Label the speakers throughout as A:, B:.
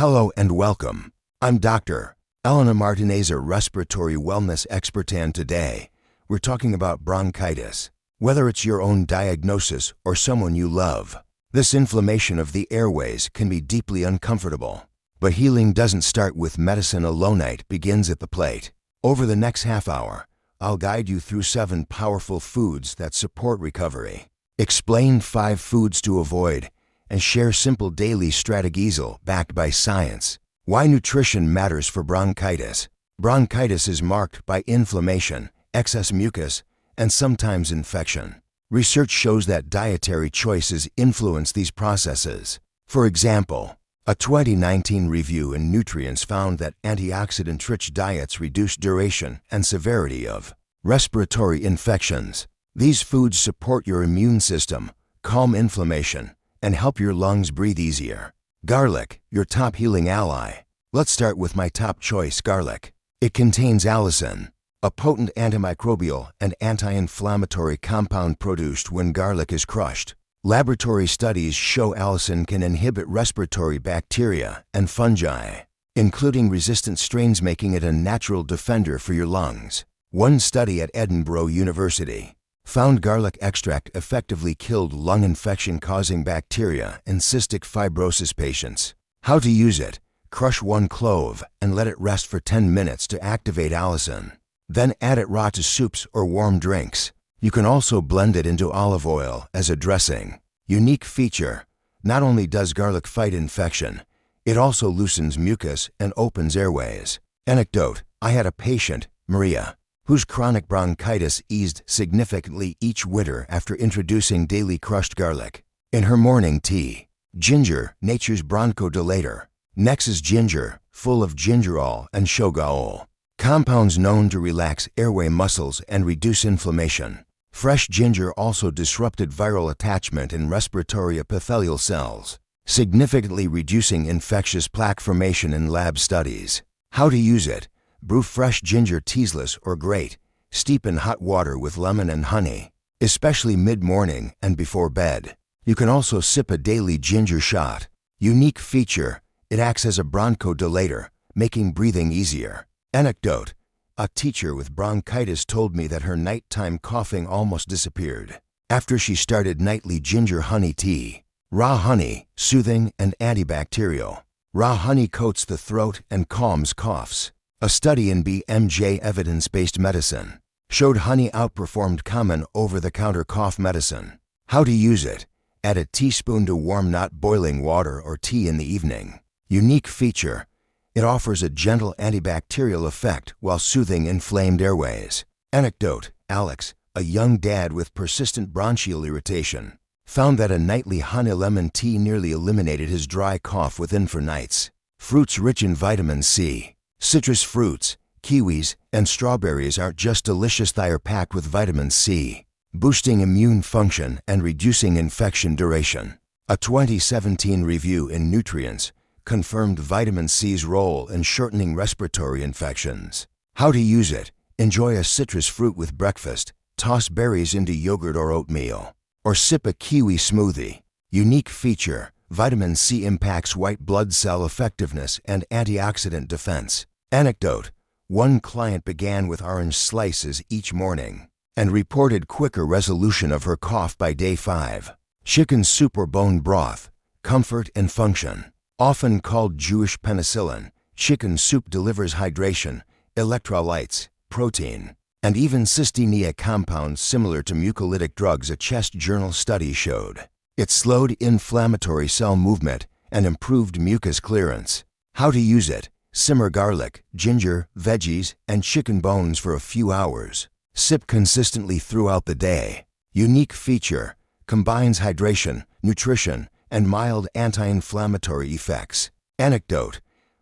A: Hello and welcome. I'm Dr. Elena Martinez, a respiratory wellness expert, and today we're talking about bronchitis. Whether it's your own diagnosis or someone you love, this inflammation of the airways can be deeply uncomfortable. But healing doesn't start with medicine alone, it begins at the plate. Over the next half hour, I'll guide you through 7 powerful foods that support recovery, explain 5 foods to avoid, and share simple daily strategies backed by science. Why nutrition matters for bronchitis. Bronchitis is marked by inflammation, excess mucus, and sometimes infection. Research shows that dietary choices influence these processes. For example, a 2019 review in Nutrients found that antioxidant-rich diets reduce duration and severity of respiratory infections. These foods support your immune system, calm inflammation, and help your lungs breathe easier. Garlic, your top healing ally. Let's start with my top choice, garlic. It contains allicin, a potent antimicrobial and anti-inflammatory compound produced when garlic is crushed. Laboratory studies show allicin can inhibit respiratory bacteria and fungi, including resistant strains, making it a natural defender for your lungs. One study at Edinburgh University found garlic extract effectively killed lung infection-causing bacteria in cystic fibrosis patients. How to use it? Crush 1 clove and let it rest for 10 minutes to activate allicin. Then add it raw to soups or warm drinks. You can also blend it into olive oil as a dressing. Unique feature: not only does garlic fight infection, it also loosens mucus and opens airways. Anecdote: I had a patient, Maria, whose chronic bronchitis eased significantly each winter after introducing daily crushed garlic in her morning tea. Ginger, nature's bronchodilator. Next is ginger, full of gingerol and shogaol, compounds known to relax airway muscles and reduce inflammation. Fresh ginger also disrupted viral attachment in respiratory epithelial cells, significantly reducing infectious plaque formation in lab studies. How to use it? Brew fresh ginger teasless or grate. Steep in hot water with lemon and honey, especially mid-morning and before bed. You can also sip a daily ginger shot. Unique feature: it acts as a bronchodilator, making breathing easier. Anecdote: a teacher with bronchitis told me that her nighttime coughing almost disappeared after she started nightly ginger honey tea. Raw honey, soothing and antibacterial. Raw honey coats the throat and calms coughs. A study in BMJ Evidence-Based Medicine showed honey outperformed common over-the-counter cough medicine. How to use it? Add a teaspoon to warm, not boiling water or tea in the evening. Unique feature: it offers a gentle antibacterial effect while soothing inflamed airways. Anecdote: Alex, a young dad with persistent bronchial irritation, found that a nightly honey lemon tea nearly eliminated his dry cough within 4 nights. Fruits rich in vitamin C. Citrus fruits, kiwis, and strawberries aren't just delicious, they are packed with vitamin C, boosting immune function and reducing infection duration. A 2017 review in Nutrients confirmed vitamin C's role in shortening respiratory infections. How to use it? Enjoy a citrus fruit with breakfast, toss berries into yogurt or oatmeal, or sip a kiwi smoothie. Unique feature: vitamin C impacts white blood cell effectiveness and antioxidant defense. Anecdote: one client began with orange slices each morning and reported quicker resolution of her cough by day 5. Chicken soup or bone broth. Comfort and function. Often called Jewish penicillin, chicken soup delivers hydration, electrolytes, protein, and even cysteine compounds similar to mucolytic drugs. A chest journal study showed it slowed inflammatory cell movement and improved mucus clearance. How to use it? Simmer garlic, ginger, veggies, and chicken bones for a few hours. Sip consistently throughout the day. Unique feature: combines hydration, nutrition, and mild anti-inflammatory effects. Anecdote: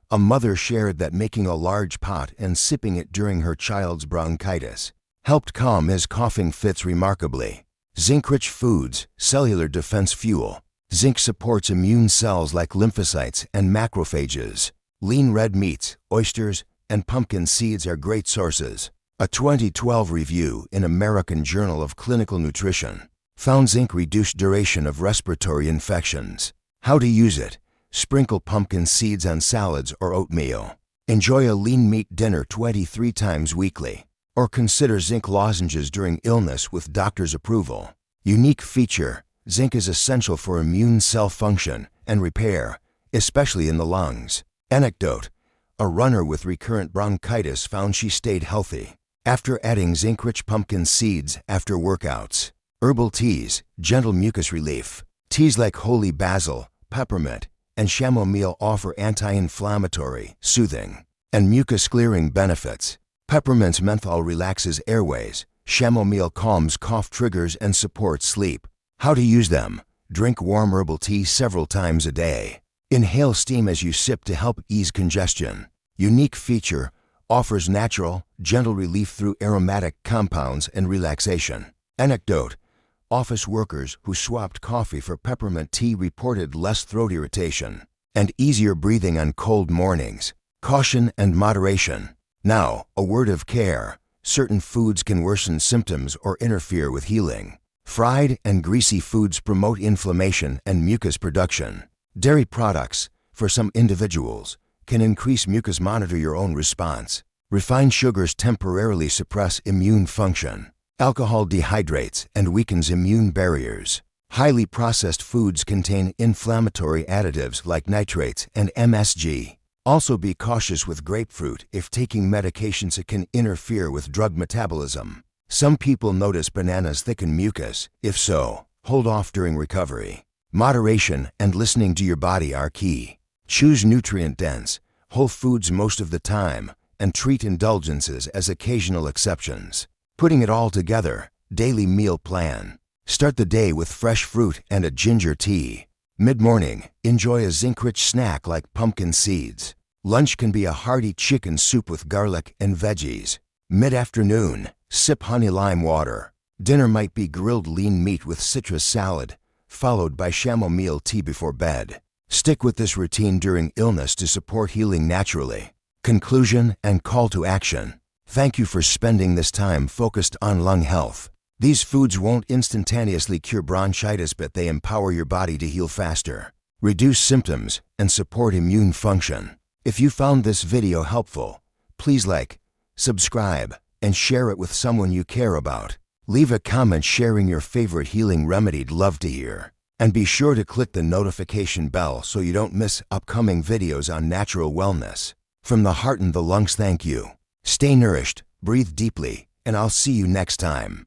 A: a mother shared that making a large pot and sipping it during her child's bronchitis helped calm his coughing fits remarkably. Zinc-rich foods, cellular defense fuel. Zinc supports immune cells like lymphocytes and macrophages. Lean red meats, oysters, and pumpkin seeds are great sources. A 2012 review in American Journal of Clinical Nutrition found zinc reduced duration of respiratory infections. How to use it? Sprinkle pumpkin seeds on salads or oatmeal. Enjoy a lean meat dinner 23 times weekly. Or consider zinc lozenges during illness with doctor's approval. Unique feature: zinc is essential for immune cell function and repair, especially in the lungs. Anecdote: a runner with recurrent bronchitis found she stayed healthy after adding zinc-rich pumpkin seeds after workouts. Herbal teas, gentle mucus relief. Teas like holy basil, peppermint, and chamomile offer anti-inflammatory, soothing, and mucus-clearing benefits. Peppermint's menthol relaxes airways. Chamomile calms cough triggers and supports sleep. How to use them: drink warm herbal tea several times a day. Inhale steam as you sip to help ease congestion. Unique feature: offers natural, gentle relief through aromatic compounds and relaxation. Anecdote: office workers who swapped coffee for peppermint tea reported less throat irritation and easier breathing on cold mornings. Caution and moderation. Now, a word of care. Certain foods can worsen symptoms or interfere with healing. Fried and greasy foods promote inflammation and mucus production. Dairy products, for some individuals, can increase mucus. Monitor your own response. Refined sugars temporarily suppress immune function. Alcohol dehydrates and weakens immune barriers. Highly processed foods contain inflammatory additives like nitrates and MSG. Also be cautious with grapefruit. If taking medications, it can interfere with drug metabolism. Some people notice bananas thicken mucus. If so, hold off during recovery. Moderation and listening to your body are key. Choose nutrient-dense, whole foods most of the time, and treat indulgences as occasional exceptions. Putting it all together: daily meal plan. Start the day with fresh fruit and a ginger tea. Mid-morning, enjoy a zinc-rich snack like pumpkin seeds. Lunch can be a hearty chicken soup with garlic and veggies. Mid-afternoon, sip honey lime water. Dinner might be grilled lean meat with citrus salad, followed by chamomile tea before bed. Stick with this routine during illness to support healing naturally. Conclusion and call to action. Thank you for spending this time focused on lung health. These foods won't instantaneously cure bronchitis, but they empower your body to heal faster, reduce symptoms, and support immune function. If you found this video helpful, please like, subscribe, and share it with someone you care about. Leave a comment sharing your favorite healing remedy. I'd love to hear. And be sure to click the notification bell so you don't miss upcoming videos on natural wellness. From the heart and the lungs, thank you. Stay nourished, breathe deeply, and I'll see you next time.